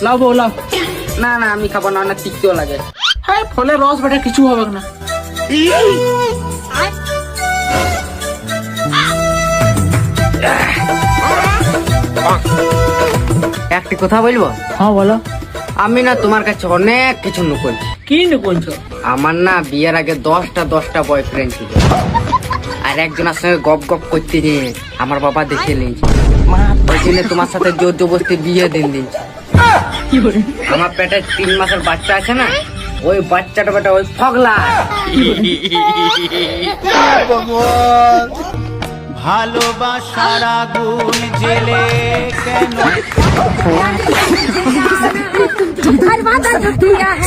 লাও বউ লাও। না না আমি খাবো না, অনেক তিক্তও লাগে। হ্যাঁ ফলের রস বেটা কিছু হবে না। একটি কথা বলবো? হ্যাঁ বলো। আমি না তোমার কাছে অনেক কিছু নুকুল। কি বলছো? আমার না বিয়ের আগে 10টা বয়ফ্রেন্ড ছিল, আর একজনের সঙ্গে গপ গপ করতে নিয়ে আমার বাবা দেখে নিয়েছে। ওই জন্য তোমার সাথে জোর জবরদস্তি বিয়ে দিন দিচ্ছে। আমার পেটে 3 মাসের বাচ্চা আছে না, ওই বাচ্চাটা বেটা ওই ফগলা। ভালোবাসার আগুন জেলে কেন